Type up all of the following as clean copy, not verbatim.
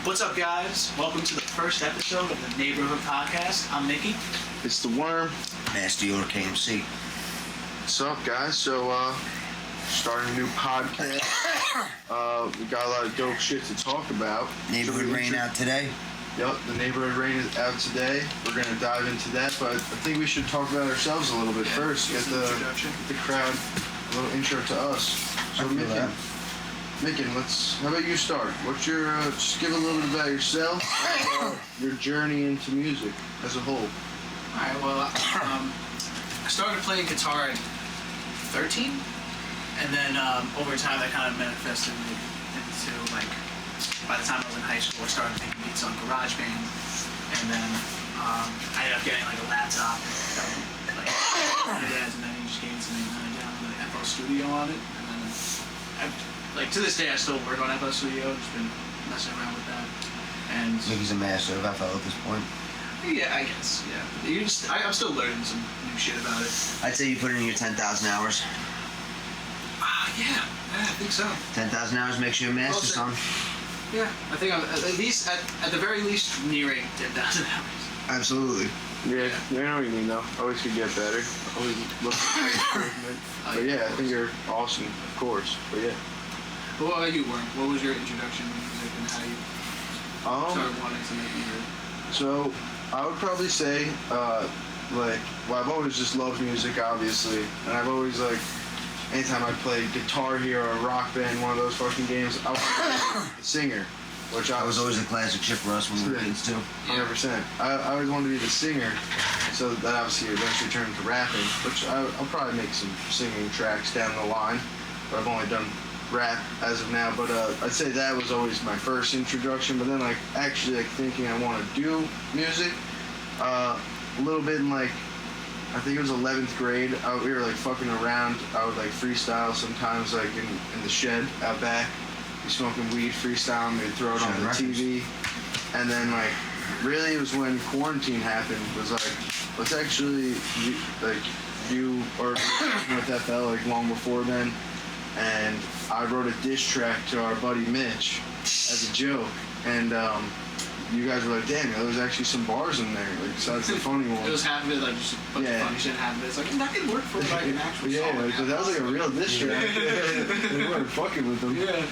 What's up, guys? Welcome to the first episode of the Neighborhood Podcast. I'm Mickey. It's the Worm. Master Yoda KMC. What's up, guys? So, starting a new podcast. We got a lot of dope shit to talk about. Neighborhood Rain out today. Yep, the Neighborhood Rain is out today. We're going to dive into that, but I think we should talk about ourselves a little bit first. Get the crowd a little intro to us. So, Micken, how about you start? What's your, just give a little bit about yourself and your journey into music as a whole. Alright, well, I started playing guitar at 13, and then over time that kind of manifested into, like, by the time I was in high school, I started making beats on GarageBand, and then I ended up getting, like, a laptop, like, my dad's, and then he just gave it to me, and then I downloaded FL Studio on it, and then like, to this day, I still work on FL Studio, just been messing around with that, and... Mickey's a master of FL at this point. Yeah, I guess, yeah. I'm still learning some new shit about it. I'd say you put in your 10,000 hours. Yeah, I think so. 10,000 hours makes you a master, son. Yeah, I think I'm at least, at the very least, nearing 10,000 hours. Absolutely. Yeah, I know what you mean, though. Always could get better. Always look for improvement. But yeah, I think you're awesome, of course. But yeah. But what about you, Worm? What was your introduction to music and how you started wanting to make music? So, I would probably say, I've always just loved music, obviously. And I've always, anytime I played Guitar Hero or Rock Band, one of those fucking games, I was a singer. Which I was always a classic shit for us when we were kids, too. 100%. I always wanted to be the singer, so that obviously eventually turned into rapping, which I'll probably make some singing tracks down the line, but I've only done rap as of now. But I'd say that was always my first introduction, but then actually thinking I want to do music, a little bit in I think it was 11th grade, we were fucking around. I would freestyle sometimes in the shed out back. Be smoking weed, freestyling, they'd throw it on the TV. And then really it was when quarantine happened, was let's actually do or with FL long before then. And I wrote a diss track to our buddy Mitch as a joke. And you guys were like, damn, there was actually some bars in there, besides the funny one. It was half of it, just a bunch of funny shit, half of it. It's that could work for an actual song. Yeah, that was a real diss track. They weren't fucking with them. Yeah.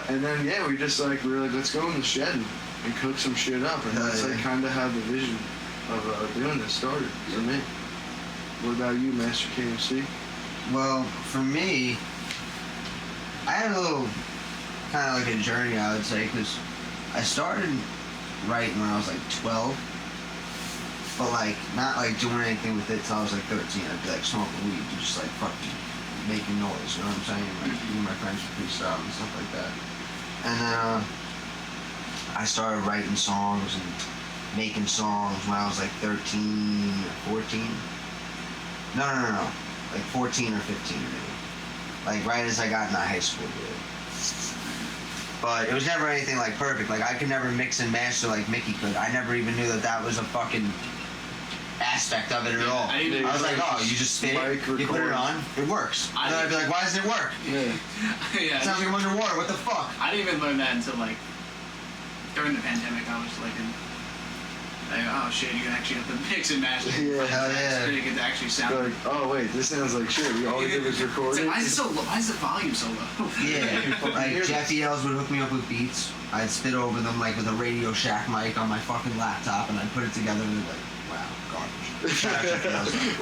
And then, we just we were let's go in the shed and cook some shit up. And that's kind of how the vision of doing this started for me. What about you, Master KMC? Well, for me, I had a little kind of a journey, I would say, because I started writing when I was 12, but not doing anything with it till I was 13. I'd be smoking weed, just fucking making noise, you know what I'm saying? Me and my friends would freestyle and stuff like that. And then I started writing songs and making songs when I was 13 or 14. No. 14 or 15 maybe. Right as I got into high school, really. But it was never anything perfect. I could never mix and master like Mickey could. I never even knew that was a fucking aspect of it at all. I was you just spit it, you put it on, it works. And then I'd be why does it work? Yeah. It sounds like I'm underwater, what the fuck? I didn't even learn that until during the pandemic. I was oh shit, you actually have to mix and master. Yeah. Hell yeah. It's pretty good to actually sound. Oh wait, this sounds like shit. All we did was record it. Why is the volume so low? Yeah. Jeff Yales would hook me up with beats. I'd spit over them with a Radio Shack mic on my fucking laptop, and I'd put it together and wow, garbage.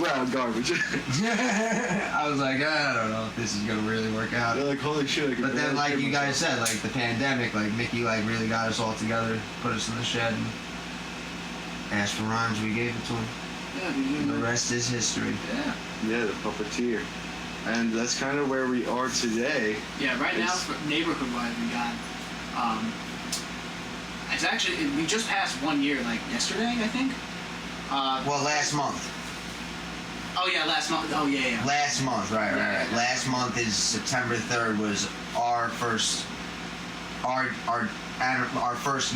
Wow, garbage. I was I don't know if this is gonna really work out. They're holy shit. But then, you guys said, the pandemic, Mickey, really got us all together, put us in the shed, and asked for rhymes, we gave it to him. Yeah, and the rest is history. Yeah, the puppeteer. And that's kind of where we are today. Yeah, right now, neighborhood-wise, we got, it's actually, we just passed 1 year, yesterday, I think. Well, last month. Oh yeah, last month. Oh yeah. Last month, right. Last month is September 3rd was our first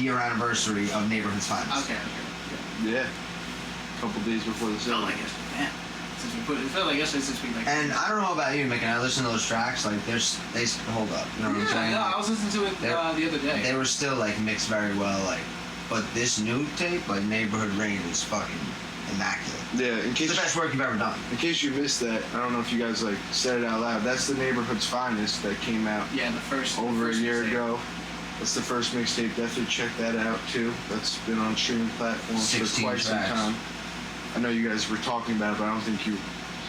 year anniversary of Neighborhood's Finest. Okay. Yeah. A couple days before the sale. Man. since we put it. It felt like yesterday since we like. And I don't know about you, Mick, and I listen to those tracks, like, they hold up. You know what I'm Yeah, saying? no, I was listening to it the other day. They were still, like, mixed very well, like, but this new tape, like, Neighborhood Rain, is fucking immaculate. Yeah, in It's case the best work you've ever done. in case you missed that, I don't know if you guys like said it out loud. That's the Neighborhood's Finest that came out Yeah, the first over a year mixtape. ago. That's the first mixtape. Definitely check that out too. That's been on streaming platforms for 16 quite some tracks. time. I know you guys were talking about it, but I don't think you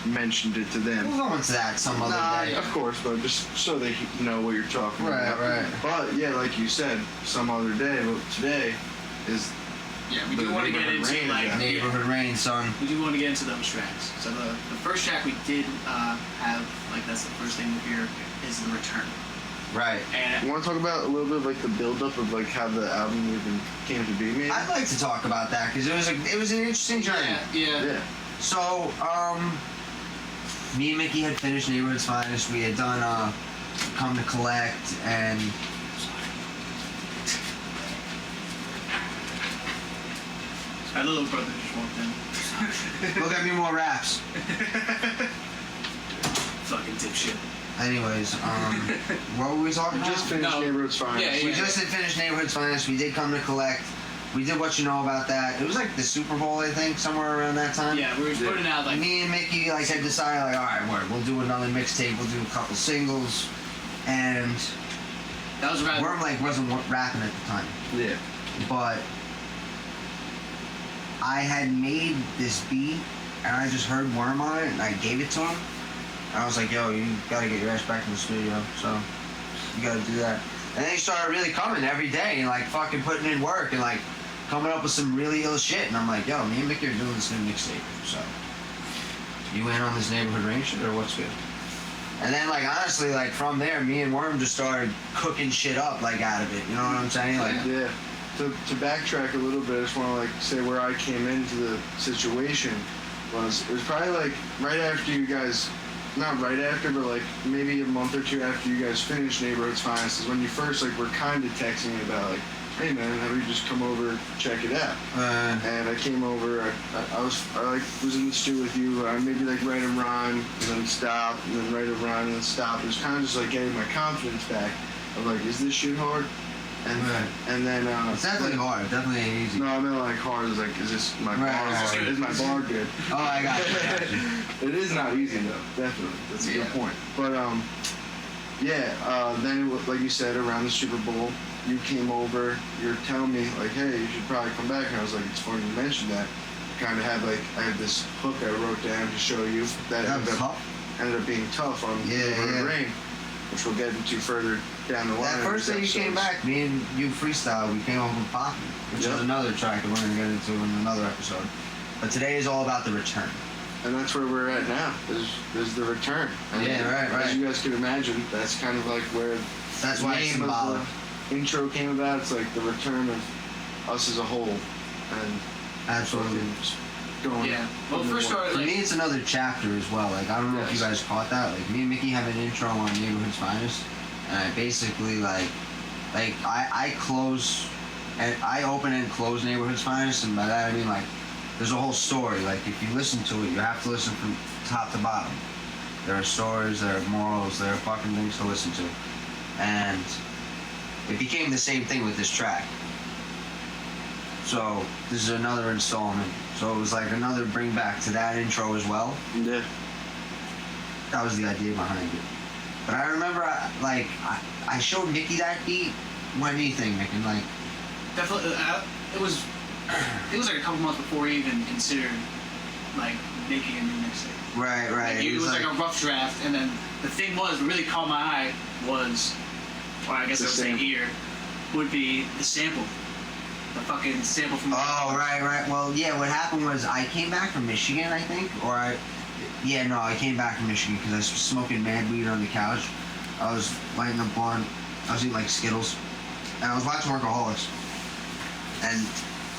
mentioned it to them. We'll go into that some other Nah, day. of course, but just so they know what you're talking Right, about. right. But yeah, like you said, some other day. But today is Yeah, we do The want to get Neighborhood into Rain, like yeah. Neighborhood Rain, son. we do want to get into those tracks. So the first track we did have, like that's the first thing we'll hear, is The Return. Right. And You want to talk about a little bit of like the build-up of like how the album even came to be made? I'd like to talk about that because it was an interesting journey. yeah. So, me and Mickey had finished Neighborhood's Finest. We had done Come to Collect, and My little brother just walked in. we'll get me more raps. Fucking dipshit. Anyways, what were we talking We about? just finished No. Neighborhood's Finest. Yeah, We just had finished Neighborhood's Finest. We did Come to Collect. We did What You Know About That. It was like the Super Bowl, I think, somewhere around that time. Yeah, we were putting out like Me and Mickey like had decided like, all right, we'll do another mixtape. We'll do a couple singles, and that was around. Worm like wasn't rapping at the time, Yeah. but I had made this beat, and I just heard Worm on it, and I gave it to him. And I was like, yo, you gotta get your ass back in the studio, so you gotta do that. And then he started really coming every day and like fucking putting in work and like coming up with some really ill shit. And I'm like, yo, me and Mickey are doing this new mixtape, so you in on this Neighborhood Rain shit or what's good? And then like honestly, like from there, me and Worm just started cooking shit up like out of it. You know what I'm saying? Like, Yeah. To backtrack a little bit, I just want to like say where I came into the situation was it was probably like right after you guys, not right after, but like maybe a month or two after you guys finished Neighborhood's Finest is when you first like were kind of texting me about like, hey man, how about you just come over check it out? And I came over. I was in the studio with you. I maybe like write a rhyme and then stop, and then write a rhyme and then stop. It was kind of just like getting my confidence back. I'm like, is this shit hard? And Right. and then it's definitely hard. Definitely ain't easy. no, I meant like hard is like, is this my bar? Right. Is my bar good? Oh, I got you. It is not easy though, definitely. That's a good Yeah. point. But then it was, like you said, around the Super Bowl, you came over. You're telling me like, hey, you should probably come back. And I was like, it's funny you mentioned that. I kind of had like I had this hook I wrote down to show you that That was tough. ended up being tough on Yeah, Neighborhood yeah. Rain, which we'll get into further down the line. That in first day you these came episodes. back, me and you freestyle, we came home from Poppy, which Yep. is another track that we're going to get into in another episode. But today is all about the return. And that's where we're at now. Is the return. And Yeah, right, As right. you guys can imagine, that's kind of like where That's the why it's name of symbolic. the intro came about. It's like the return of us as a whole, and Absolutely. fucking just going. Yeah. Well, first For started like me, it's another chapter as well. Like, I don't know if you Yes. guys caught that. Like, me and Mickey have an intro on Neighborhood's Finest, and I basically, I close, and I open and close Neighborhood's Finest, and by that I mean, like, there's a whole story. Like, if you listen to it, you have to listen from top to bottom. There are stories, there are morals, there are fucking things to listen to. And it became the same thing with this track. So, this is another installment. So it was like another bring back to that intro as well. Yeah. That was the idea behind it. But I remember, I showed Mickey that beat. What do you think, Mickey? Like, definitely it was like a couple months before we even considered like making a new mixtape. right. Like, it was like a rough draft, and then the thing was what really caught my eye was, or I guess The I would say sample. ear, would be the sample, the fucking sample from. Oh, right. Well, yeah, what happened was I came back from Michigan, I think, I came back from Michigan because I was smoking mad weed on the couch. I was lighting up blunt. I was eating like Skittles, and I was watching Workaholics. And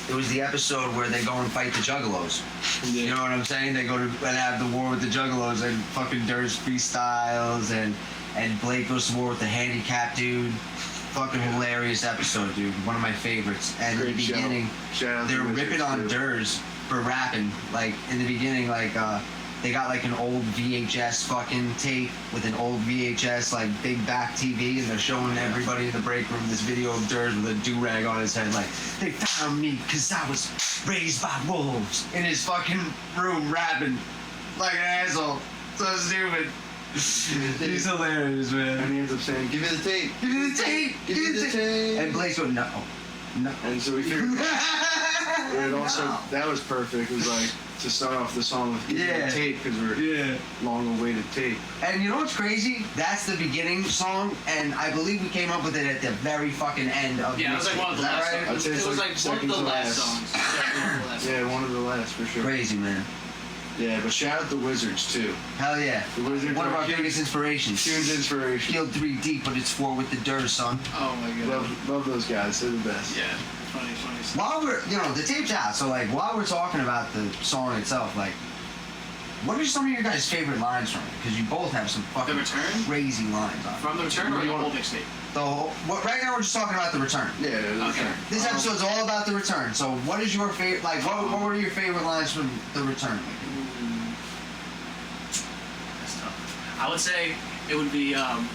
it was the episode where they go and fight the Juggalos. You know what I'm saying? They go to and have the war with the Juggalos, and fucking Durst freestyles, and Blake goes to war with the handicapped dude. Fucking hilarious episode, dude. One of my favorites. And in Great the show. beginning, Shout out they're to ripping Wizards, on too. Durs for rapping. Like in the beginning, like they got like an old VHS fucking tape with an old VHS like big back TV, and they're showing everybody in the break room this video of Durs with a do-rag on his head, like, they found me because I was raised by wolves, in his fucking room rapping like an asshole. So stupid. He's hilarious, man. And he ends up saying, "Give me the tape. Give me the tape. Give me the tape." And Blaze goes, no. And so we figured. And it also, that was perfect. It was like to start off the song with "Give me Yeah. the tape" because we're long awaited tape. And you know what's crazy? That's the beginning song, and I believe we came up with it at the very fucking end of Yeah, it was like one of the last right? I'd songs. say It it's was like like one second of the to last last. songs. Definitely one of the last Yeah, songs. one of the last for sure. Crazy, man. Yeah, but shout out the Wizards too. Hell yeah. The Wizards One of are our huge- biggest inspirations. Huge inspiration. Killed 3 deep, but it's 4 with the Durs, son. Oh my god. Love those guys. They're the best. Yeah. Funny stuff. While we're, the tape's out, so like, while we're talking about the song itself, like, what are some of your guys' favorite lines from it? Because you both have some fucking The Return? crazy lines on it. From the Return or What do the you whole want? mixtape? Right now we're just talking about the Return. Yeah. Okay. This episode's all about the Return. So what is your favorite, like, what were your favorite lines from the Return? That's tough. I would say it would be I'm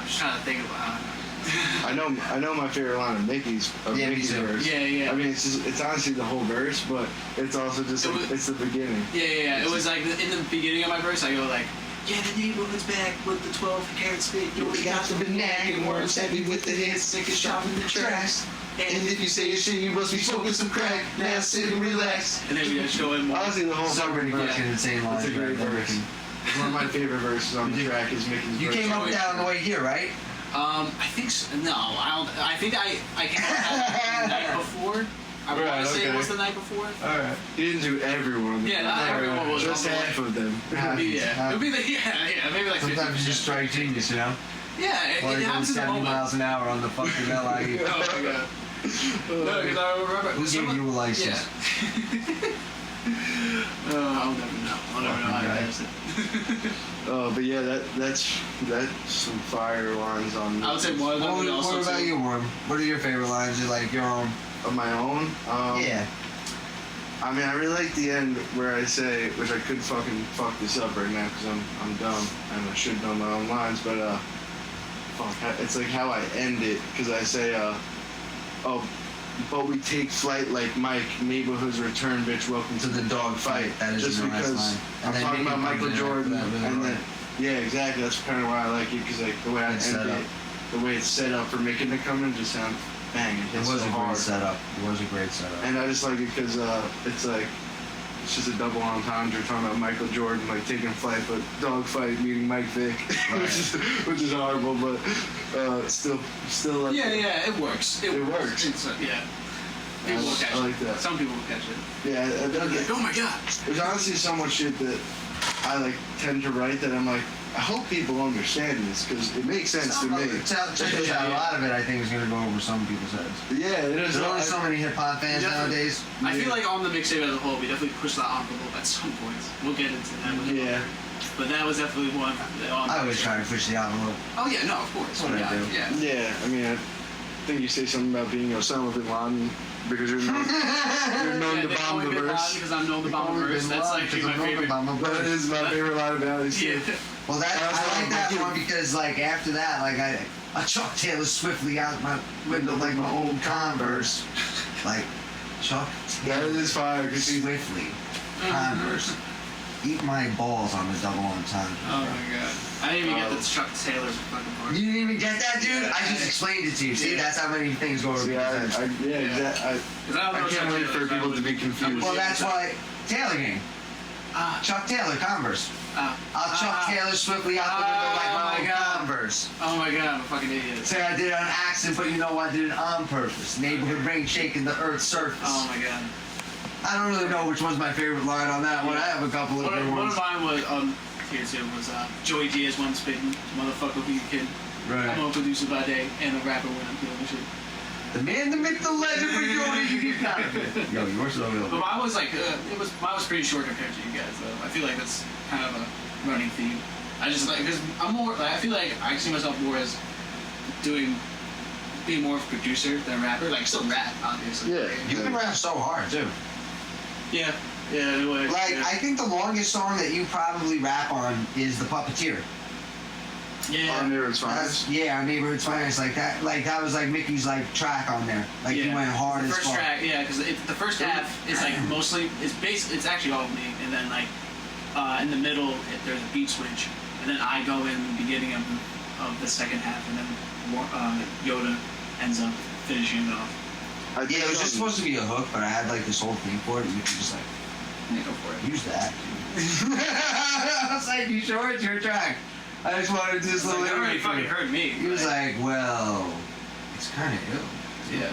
just trying to think about I know my favorite line of Mickey's Yeah, me Mickey's too. verse. Yeah. I mean, it's honestly the whole verse, but it's also just like, it's the beginning. Yeah. It was like in the beginning of my verse, I go like, yeah, the neighborhood's back with the 12-karat spit. You already got the nagging words heavy with the hits, sick and sharp in the tracks. And if you say your shit, you must be smoking some crack. Now sit and relax. And then we just show him more. Honestly, the whole So many verse. fucking insane lines. It's a great right? verse. One of my favorite verses on the track is Mickey's You verse. came up with that on the way here, right? I think so. No, I don't. I think I came up with that the night before. I want Right, to say it okay. was the night before. Alright. You didn't do everyone. Yeah, not everyone was Just on the half of them. Yeah, it would be the maybe like 50%. Sometimes you just strike genius, you know? Yeah, it Or going happens in the 70 moment. miles an hour on the fucking LIE. Oh my god. No, because I remember. Who gave you a license? Yeah. I'll never know. I'll never know how to Okay. use it. But yeah, that's some fire lines on. I would say one of them would also What about too. you, Worm? What are your favorite lines? You like your own? Of my own. Yeah. I mean, I really like the end where I say, which I could fuck this up right now because I'm dumb and I should know my own lines, but it's like how I end it because I say, but we take flight like Mike, neighborhood's return, bitch, welcome to the dog fight. That is Just a nice because line. I'm And then talking Mickey about comes Michael in after Jordan, that really and hard. then yeah, exactly. That's kind of why I like it because like the way I It's end set up. it, the way it's set up for making it come in just sound bang. It It hits was so a hard. great setup. It was a great setup. And I just like it because it's like it's just a double entendre talking about Michael Jordan like taking flight, but dog fight meeting Mike Vick, Right. which is horrible, but still like Yeah, it works. It works. It's, yeah. People will catch I like it. that. Some people will catch it. Yeah, They're like, oh my god. there's honestly so much shit that I like tend to write that I'm like I hope people understand this because it makes sense to me. Check this out. A lot of it, I think, is going to go over some people's heads. Yeah, it is. There's only so many hip hop fans Definitely. nowadays. I feel like on the mixtape as a whole, we definitely pushed that envelope at some points. We'll get into that. Yeah. But that was definitely one. I always try to push the envelope. Oh yeah, no, of course. That's what I do. Yeah. Yeah, I mean, I think you say something about being Osama bin Laden because you're known, you're known to bomb the verse. Because I'm known to bomb the verse. That's actually my favorite. That is my favorite line about it. Yeah. Well, I like that one because, like, after that, like, I Chuck Taylor swiftly out my window like my old Converse. Like, Chuck That Taylor is fire because he's swiftly Converse. Eat my balls on the double entendre. Oh my god. I didn't even get the Chuck Taylor fucking part. You didn't even get that, dude? I just explained it to you. See, Yeah. that's how many things go over See, people's heads. I can't wait for people to be confused. Well, that's why Taylor game. Ah. Chuck Taylor, Converse. I'll Chuck Ah. Taylor swiftly out the window like Oh my my old God. Converse. Oh my god, I'm a fucking idiot. Say I did it on accident, but you know I did it on purpose. Neighborhood rain shaking the earth's surface. Oh my god. I don't really know which one's my favorite line on that one. I have a couple of good One ones. of mine was here too was Joey Diaz one spitting motherfucker who you kid. I'm a producer by day and a rapper when I'm doing the shit. The man, the myth, the legend, for you. Yo, yours is over. But mine was like mine was pretty short compared to you guys though. I feel like that's kind of a running theme. I just like because I'm more like I feel like I see myself more as doing be more of a producer than a rapper. Like, still rap, obviously. Yeah. You can rap so hard too. Yeah. Yeah. In a way, Like, yeah. I think the longest song that you probably rap on is The Puppeteer. Yeah. On there, it's fine. Yeah, on Neighborhood's Finest. Like that was like Mickey's like track on there. Like he went hard the as first fuck. track, yeah, because the first half is like mostly it's actually all me, and then like in the middle there's a beat switch, and then I go in the beginning of the second half, and then Yoda ends up finishing it off. Yeah, it was just supposed to be a hook, but I had like this whole thing for it, and you could just like Yeah, go for it. use that. I was like, "You sure it's your track?" I just wanted this It's little. like, they already intro. fucking heard me. He was like, "Well, it's kind of ill." Yeah.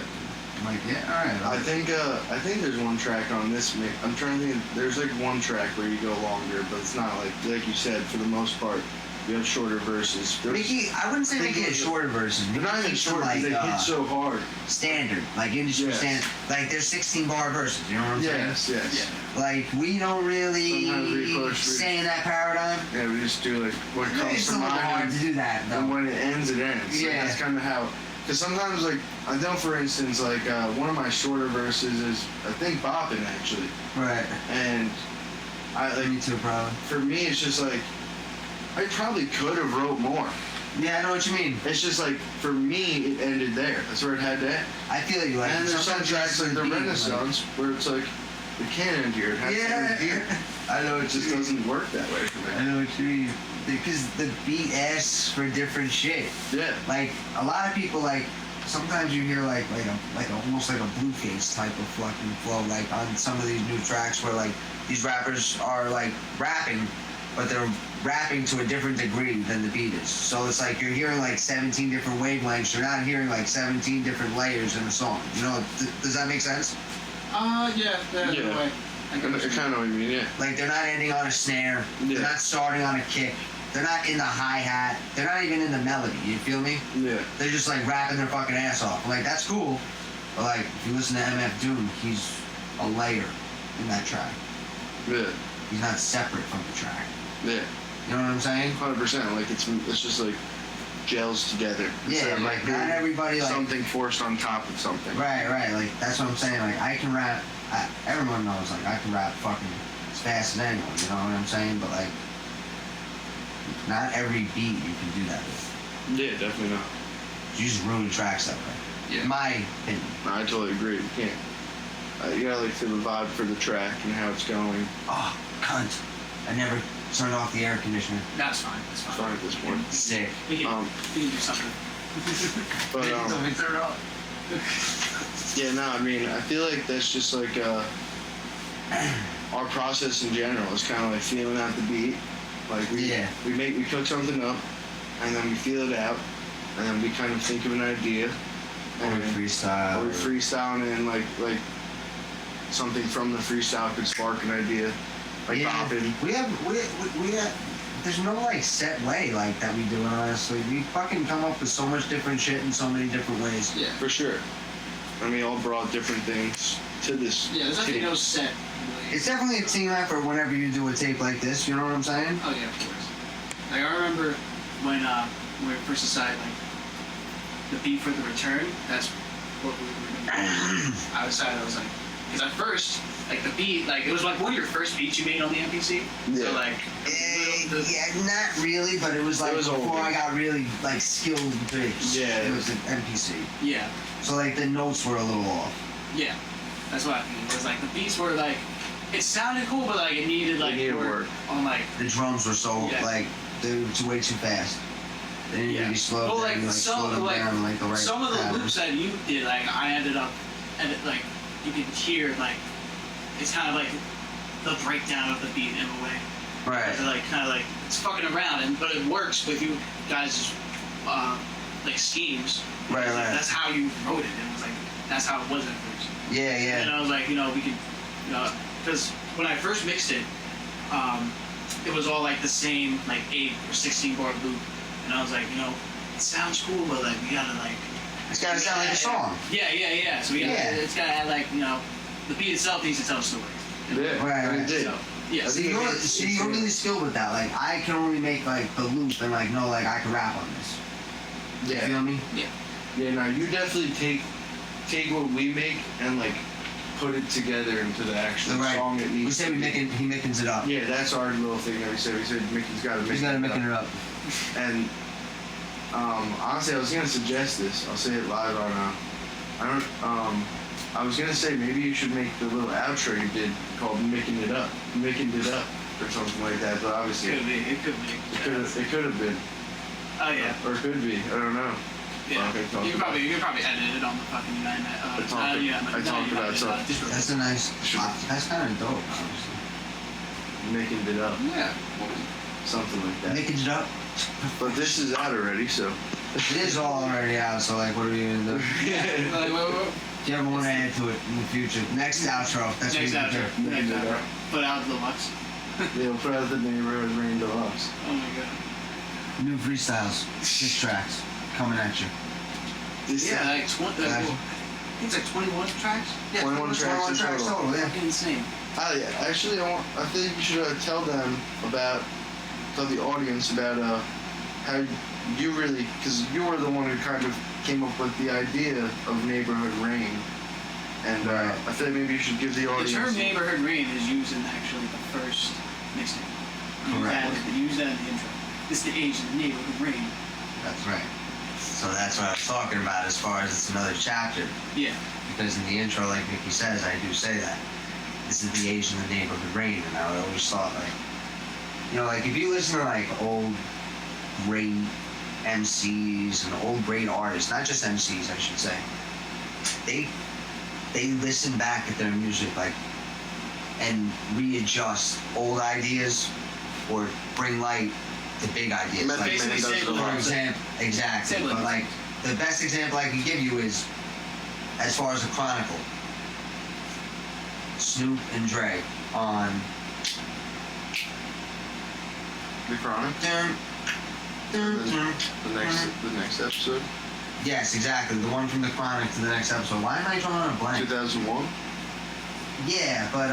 I'm like, "Yeah, all right." I think there's one track on this mix. I'm trying to think. There's like one track where you go longer, but it's not like you said. For the most part, you have shorter verses. Mickey, I wouldn't say I think Mickey it had was- shorter verses. They're not even Mickey's short. like They hit so hard. standard, like industry Yes. standard. Like there's 16 bar verses. You know what I'm saying? Yes, yes. Yeah. Like we don't really Sometimes we push, stay in that paradigm. Yeah, we just do like what comes It's to a little hard mind, to do that and though. when it ends, it ends. Like, Yeah. that's kind of how. Because sometimes, like, I know, for instance, like one of my shorter verses is I think bopping actually, Right. and I like Me too, probably. for me it's just like I probably could have wrote more. Yeah, I know what you mean. It's just like for me it ended there. That's where it had to end. I feel you. Like And there's some sometimes tracks like the beat, Renaissance where it's like it can't end here. It has to end here. I know It what just you mean. doesn't work that way for I me. know what you mean. Because the beat asks for different shit. Yeah. Like a lot of people like sometimes you hear like a almost like a Blueface type of fucking flow like on some of these new tracks where like these rappers are like rapping, but they're rapping to a different degree than the beat is. So it's like you're hearing like 17 different wavelengths. You're not hearing like 17 different layers in a song. You know, does that make sense? Yeah. In a Yeah. way. I get what you Kind of what you mean, yeah. Like they're not ending on a snare. Yeah. They're not starting on a kick. They're not in the hi-hat. They're not even in the melody. You feel me? Yeah. They're just like rapping their fucking ass off. Like that's cool. But like if you listen to MF Doom, he's a layer in that track. Yeah. He's not separate from the track. Yeah. You know what I'm saying? 100%. Like it's just like gels together. Instead Yeah, of, like doing not everybody like something forced on top of something. right. Like that's what I'm saying. Like I can rap. Everyone knows like I can rap fucking as fast as anyone. You know what I'm saying? But like not every beat you can do that with. Yeah, definitely not. You just ruin tracks that way. Yeah. In my opinion. No, I totally agree. You can't. You gotta like feel the vibe for the track and how it's going. Oh, cunt. I never turned off the air conditioner. That's fine. That's It's fine. fine at this point. Sick. We can Um, do something. But me turn it off. yeah, no, I mean, I feel like that's just like our process in general is kind of like feeling out the beat. Like we cook something up, and then we feel it out, and then we kind of think of an idea, Or and freestyle. or we freestyle, and then like something from the freestyle could spark an idea, like bopping. We have. There's no like set way like that we do it. Honestly, we fucking come up with so much different shit in so many different ways. Yeah. For sure. And we all brought different things to this. Yeah, there's actually tape. no set. It's definitely a team effort whenever you do a tape like this. You know what I'm saying? Oh yeah, of course. Like I remember when we first decided like the beat for the return. That's what we were gonna do. I decided I was like, because at first like the beat like it was like one of your first beats you made on the MPC. Yeah. So like Yeah, not really, but it was like It was before old. I got really like skilled with bass. Yeah. It was an MPC. yeah. So like the notes were a little off. Yeah, that's what I mean. It was like the beats were like, it sounded cool, but like it needed like needed work. on like The drums were so Yeah. like they were way too fast. They needed to be slowed Well, down, like slow some them like down, like the right some of the pattern. loops that you did, like I ended up, and like you could hear like it's kind of like the breakdown of the beat in a way. Right. It's like kind of like it's fucking around, and but it works with you guys' like schemes. Right, Because, like, right. That's how you wrote it. It was like that's how it was at first. Yeah, And yeah. I was like, we could, because when I first mixed it, it was all like the same, like 8 or 16 bar loop, and I was like, it sounds cool, but like we gotta like. It's gotta sound like a song. Yeah. So we gotta, Yeah. it's gotta have like, the beat itself needs to tell a story. Yeah, Right, and right. it did. So, yeah. I See, think you're really skilled with that. Like, I can only make like the loop and like know like I can rap on this. You Yeah. feel me? Yeah. Yeah, no, you definitely take what we make and like put it together into the actual Right. song it needs. We say to we be. making he makings it up. Yeah, that's our little thing that we said. We said Mickey's got to make He's gotta it making it up. And honestly, I was gonna suggest this. I'll say it live on. I was gonna say maybe you should make the little outro you did called "Making It Up," or something like that. But obviously, Could be. It could be. it could have been, Oh yeah. or it could be. I don't know. Yeah. Okay, talk You could about probably edit it on the fucking United. I talked about something. Discord. That's a nice. Sure. That's kind of dope, honestly. Making it up, Yeah. something like that. Making it up. But this is out already, so. It is all already out. So like, what are we gonna do? Like, Do you ever want to add to it in the future? Next outro. That's next what we outro. do. Next outro. Put out the Lux. They'll put out the neighborhood rain deluxe. Oh my god. New freestyles, diss tracks coming at you. Yeah, like 20. Gotcha. I think it's like 21 tracks. Yeah, 21 tracks in total. Yeah. Fucking insane. Yeah, actually, I think you should tell the audience about how you really, because you were the one who kind of came up with the idea of Neighborhood Rain, and Right. I feel like maybe you should give the The audience. term neighborhood rain is used in actually the first mixtape. Correct. Use that in the intro. This is the age of the neighborhood rain. That's right. So that's what I was talking about as far as it's another chapter. Yeah. Because in the intro, like Mickey says, I do say that. This is the age in the neighborhood rain. And I always thought, like, you know, like if you listen to like old great MCs and old great artists, not just MCs, I should say, they listen back at their music, like, and readjust old ideas or bring light to big ideas. Method Like, Man basically does same it a with lot. for example, exactly. Same with But like the best example I can give you is, as far as a Chronicle, Snoop and Dre on. The Chronic. The next episode. Yes, exactly. The one from the Chronic to the next episode. Why am I drawing a blank? 2001. Yeah, but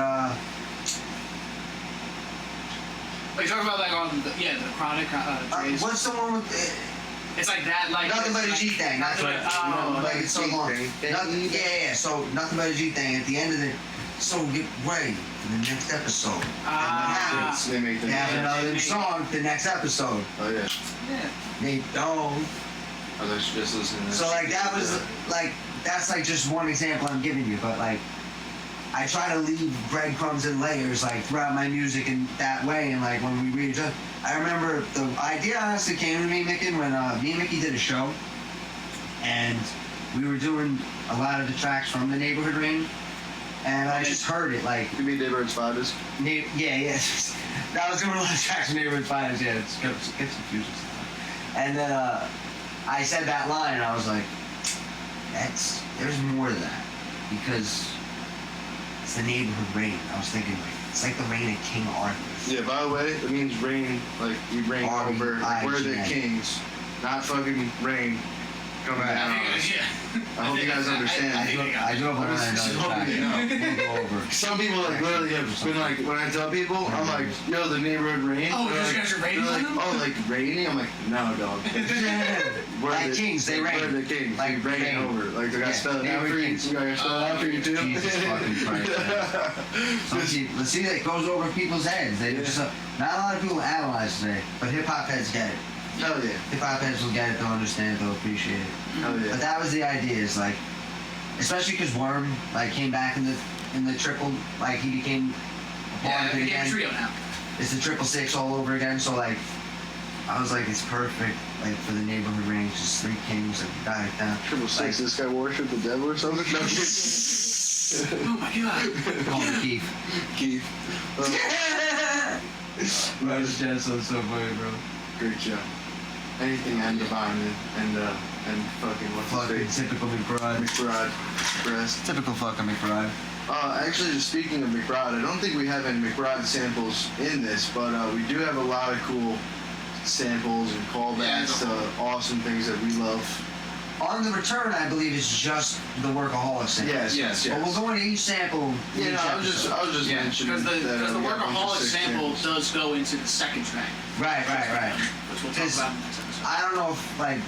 But you're talking about like on the Chronic. Dre's- what's the one with? it's like that, like Nothing but a G thing. That's Nothing what. but- Like it's so long. Nothing. Yeah. So nothing but a G thing. At the end of the. So get ready for the next episode. And what happens? They make the. They have another They make- song. The next episode. Oh yeah. Yeah. They don't. I was actually just listening. To So like that was like that's like just one example I'm giving you, but like I try to leave breadcrumbs and layers like throughout my music in that way, and like when we readjust. I remember the idea honestly came to me, Mickey, when me and Mickey did a show, and we were doing a lot of the tracks from the Neighborhood Rain, and I just heard it like You mean Neighborhood Spiders? yeah. I was doing a lot of tracks from Neighborhood Finance, yeah, it's confusing sometimes. And then I said that line and I was like, there's more to that. Because it's the Neighborhood Rain. I was thinking like, it's like the reign of King Arthur. Yeah. By the way, it means reign. Like we reign over. Like, we're the R-E-I-G-N. kings, not fucking rain coming Right. down on us. Yeah. I hope you guys understand. I do have a line on Just the hoping track. you know. We'll go over. Some people like literally have been like, when I tell people, I'm like, yo, the neighborhood rain. Oh, They're you like, guys are raining they're on like, them? oh, like rainy? I'm like, no, dog. We're Like the kings, they reign. We're the kings. Like Like rain rain. over. Like I got Yeah, spell it yeah, out we're for you. kings. You got spell it out for you too. Jesus fucking Christ, Some people, see, that goes over people's heads. They just not a lot of people analyze today, but hip hop heads get it. Hell yeah. Hip hop heads will get it, they'll understand, they'll appreciate it. Hell But yeah. that was the idea. Is like, especially because Worm like came back in the triple, like he became a part Yeah, of it we again. a trio now. It's the 666 all over again. So like, I was like, it's perfect. Like for the Neighborhood Range, just three kings like got it down. 666, this guy worship the devil or something? No, Oh my god. Call me Keith. Keith. Bro, this jazz so funny, bro. Great show. Anything and divine and fucking what's his Fucking face? typical McBride. McBride. Breast. Typical fucking McBride. Actually, just speaking of McBride, I don't think we have any McBride samples in this, but we do have a lot of cool samples and callbacks to awesome things that we love. On the return, I believe it's just the Workaholic sample. Yes. But we'll go into each sample. Yeah, each no, I was episode. just mentioning Because the that we got a bunch of Workaholic sick sample samples. does go into the second track. Right. which we'll talk Because about in the next episode. I don't know if, like,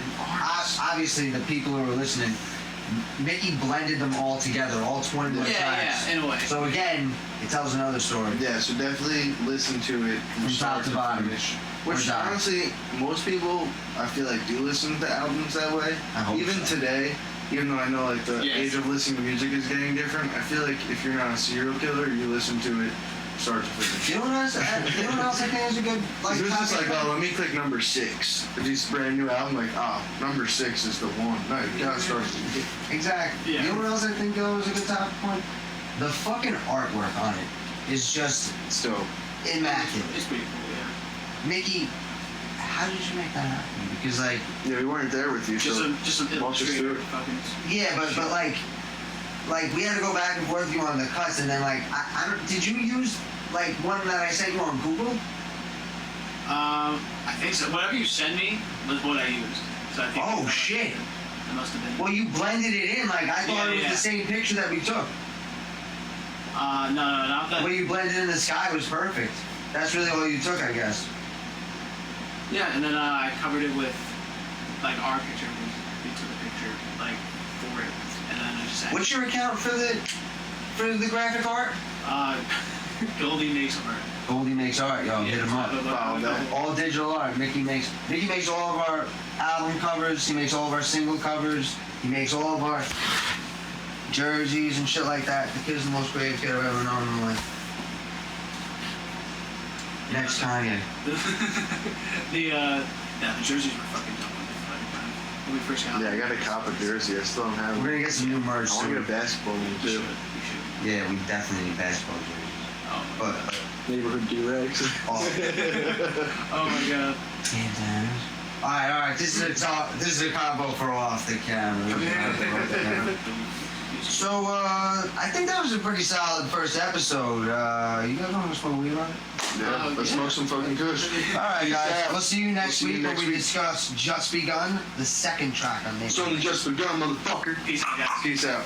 obviously the people who are listening, Mickey blended them all together, all 21 tracks. Yeah, in a way. So again, it tells another story. Yeah, so definitely listen to it from From start top to bottom. finish. Or Which die. honestly, most people I feel like do listen to albums that way. I hope Even so. today, even though I know like the Yes. age of listening to music is getting different, I feel like if you're not a serial killer, you listen to it start to finish. You know what else? You know what else I think is a good like. It was just topic? like, oh, let me click number 6. If it's a brand new album, like, oh, number 6 is the one. No, you gotta start. Exactly. Yeah. You know what else I think though is a good topic point? The fucking artwork on it is just Still, immaculate. It's pretty cool, yeah. Mickey, how did you make that happen? Because like, yeah, we weren't there with you, Just so just an walk us through illustrator. it. Fucking. yeah, but like we had to go back and forth with you on the cuts, and then like, I don't. Did you use like one that I sent you on Google? I think so. Whatever you send me was what I used. So I think Oh, that must- shit. It must have been. Well, you blended it in. Like I thought Yeah, it was yeah. the same picture that we took. No, not that. What you blended in the sky was perfect. That's really all you took, I guess. Yeah, and then I covered it with like our picture. We took a picture like for it, and then I just. What's your account for the graphic art? Goldie makes art. Goldie makes art, yo. Hit him up. Wow, that- All digital art. Mickey makes all of our album covers. He makes all of our single covers. He makes all of our jerseys and shit like that. The kid's the most creative kid I've ever known in my life. Next Kanye. the jerseys were fucking dope when we first got Yeah, I them. got a cop of jersey. I still don't have it. We're gonna get some new merch I want to soon. get a basketball one We too. should. We should. Yeah, we definitely need basketball jerseys. Oh my But god. Neighborhood D-Rex. oh, Oh my god. bandanas. All right. This is a combo for off the camera. So, I think that was a pretty solid first episode. You guys want to smoke weed on it? Yeah, let's yeah. smoke some fucking kush. Alright, guys. Yeah. We'll see you next We'll see you week when next we week. discuss Just Begun, the second track on Naked. It's only just begun, motherfucker. Peace out, guys. Peace out.